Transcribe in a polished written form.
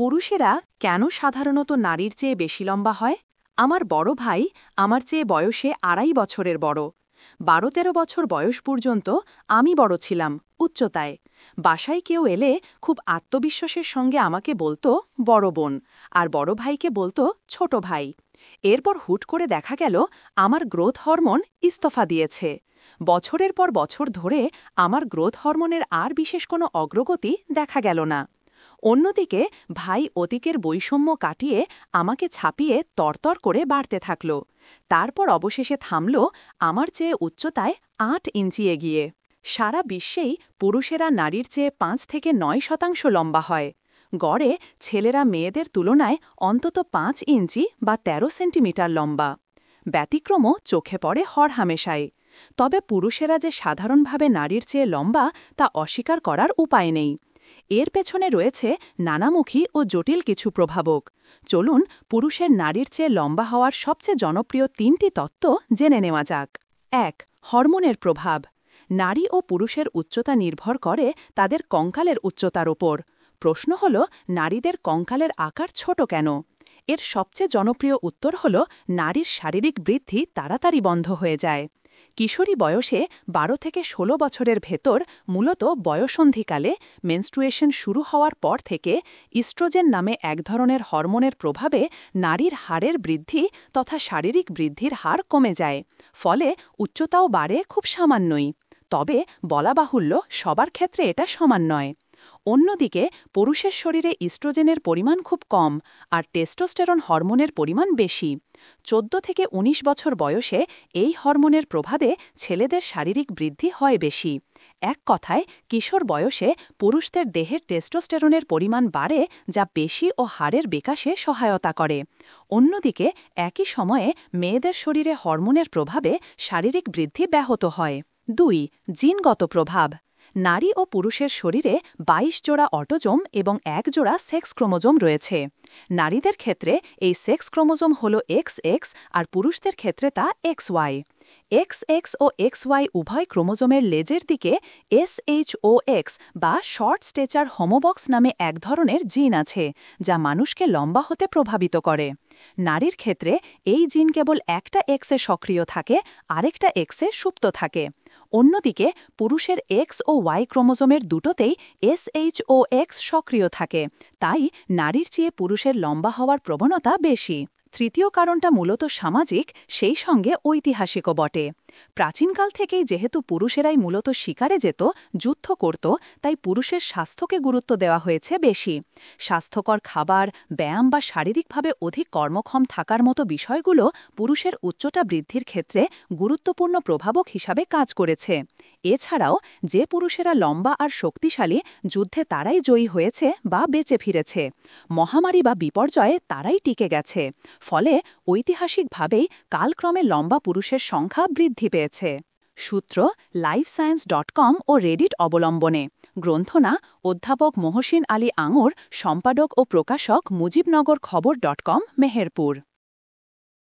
পুরুষেরা কেন সাধারণত নারীর চেয়ে বেশি লম্বা হয়? আমার বড় ভাই আমার চেয়ে বয়সে ২.৫ বছরের বড়। ১২-১৩ বছর বয়স পর্যন্ত আমি বড় ছিলাম উচ্চতায়। বাসায় কেউ এলে খুব আত্মবিশ্বাসের সঙ্গে আমাকে বলতো বড় বোন, আর বড় ভাইকে বলতো ছোট ভাই। এরপর হুট করে দেখা গেল আমার গ্রোথ হরমোন ইস্তফা দিয়েছে। বছরের পর বছর ধরে আমার গ্রোথ হরমোনের আর বিশেষ কোনো অগ্রগতি দেখা গেল না। অন্যদিকে ভাই অতিকের বৈষম্য কাটিয়ে আমাকে ছাপিয়ে তরতর করে বাড়তে থাকল। তারপর অবশেষে থামল আমার চেয়ে উচ্চতায় ৮ ইঞ্চি এগিয়ে। সারা বিশ্বেই পুরুষেরা নারীর চেয়ে ৫ থেকে ৯ শতাংশ লম্বা হয়। গড়ে ছেলেরা মেয়েদের তুলনায় অন্তত ৫ ইঞ্চি বা ১৩ সেন্টিমিটার লম্বা। ব্যতিক্রমও চোখে পড়ে হরহামেশাই। তবে পুরুষেরা যে সাধারণভাবে নারীর চেয়ে লম্বা তা অস্বীকার করার উপায় নেই। এর পেছনে রয়েছে নানামুখী ও জটিল কিছু প্রভাবক। চলুন পুরুষের নারীর চেয়ে লম্বা হওয়ার সবচেয়ে জনপ্রিয় ৩টি তত্ত্ব জেনে নেওয়া যাক। ১. হরমোনের প্রভাব। নারী ও পুরুষের উচ্চতা নির্ভর করে তাদের কঙ্কালের উচ্চতার ওপর। প্রশ্ন হল, নারীদের কঙ্কালের আকার ছোট কেন? এর সবচেয়ে জনপ্রিয় উত্তর হল, নারীর শারীরিক বৃদ্ধি তাড়াতাড়ি বন্ধ হয়ে যায়। কিশোরী বয়সে ১২ থেকে ১৬ বছরের ভেতর মূলত বয়সন্ধিকালে মেনস্ট্রুয়েশন শুরু হওয়ার পর থেকে ইস্ট্রোজেন নামে এক ধরনের হরমোনের প্রভাবে নারীর হাড়ের বৃদ্ধি তথা শারীরিক বৃদ্ধির হার কমে যায়। ফলে উচ্চতাও বাড়ে খুব সামান্যই। তবে বলা বাহুল্য, সবার ক্ষেত্রে এটা সমান নয়। অন্যদিকে পুরুষের শরীরে ইস্ট্রোজেনের পরিমাণ খুব কম আর টেস্টোস্টেরন হরমোনের পরিমাণ বেশি। ১৪ থেকে ১৯ বছর বয়সে এই হরমোনের প্রভাবে ছেলেদের শারীরিক বৃদ্ধি হয় বেশি। এক কথায়, কিশোর বয়সে পুরুষদের দেহের টেস্টোস্টেরনের পরিমাণ বাড়ে, যা পেশি ও হাড়ের বিকাশে সহায়তা করে। অন্যদিকে একই সময়ে মেয়েদের শরীরে হরমোনের প্রভাবে শারীরিক বৃদ্ধি ব্যাহত হয়। ২. জিনগত প্রভাব। নারী ও পুরুষের শরীরে ২২ জোড়া অটোজোম এবং ১ জোড়া সেক্স ক্রোমোজোম রয়েছে। নারীদের ক্ষেত্রে এই সেক্স ক্রোমোজোম হল XX আর পুরুষদের ক্ষেত্রে তা XY। XX ও XY উভয় ক্রোমোজোমের লেজের দিকে SHOX বা শর্ট স্টেচার হোমোবক্স নামে এক ধরনের জিন আছে, যা মানুষকে লম্বা হতে প্রভাবিত করে। নারীর ক্ষেত্রে এই জিন কেবল একটা এক্সে সক্রিয় থাকে, আরেকটা এক্সে সুপ্ত থাকে। অন্যদিকে পুরুষের X ও Y ক্রোমোজোমের দুটোতেই SHOX সক্রিয় থাকে, তাই নারীর চেয়ে পুরুষের লম্বা হওয়ার প্রবণতা বেশি। তৃতীয় কারণটা মূলত সামাজিক, সেই সঙ্গে ঐতিহাসিকও বটে। প্রাচীনকাল থেকেই যেহেতু পুরুষেরাই মূলত শিকারে যেত, যুদ্ধ করত, তাই পুরুষের স্বাস্থ্যকে গুরুত্ব দেওয়া হয়েছে বেশি। স্বাস্থ্যকর খাবার, ব্যায়াম বা শারীরিকভাবে অধিক কর্মক্ষম থাকার মতো বিষয়গুলো পুরুষের উচ্চতা বৃদ্ধির ক্ষেত্রে গুরুত্বপূর্ণ প্রভাবক হিসাবে কাজ করেছে। এছাড়াও যে পুরুষেরা লম্বা আর শক্তিশালী, যুদ্ধে তারাই জয়ী হয়েছে বা বেঁচে ফিরেছে। মহামারী বা বিপর্যয়ে তারাই টিকে গেছে। ফলে ঐতিহাসিকভাবেই কালক্রমে লম্বা পুরুষের সংখ্যা বৃদ্ধি পেয়েছে। সূত্র lifescience.com ও রেডিট অবলম্বনে। গ্রন্থনা অধ্যাপক মহসিন আলী আঙুর, সম্পাদক ও প্রকাশক মুজিবনগর খবর.com, মেহেরপুর।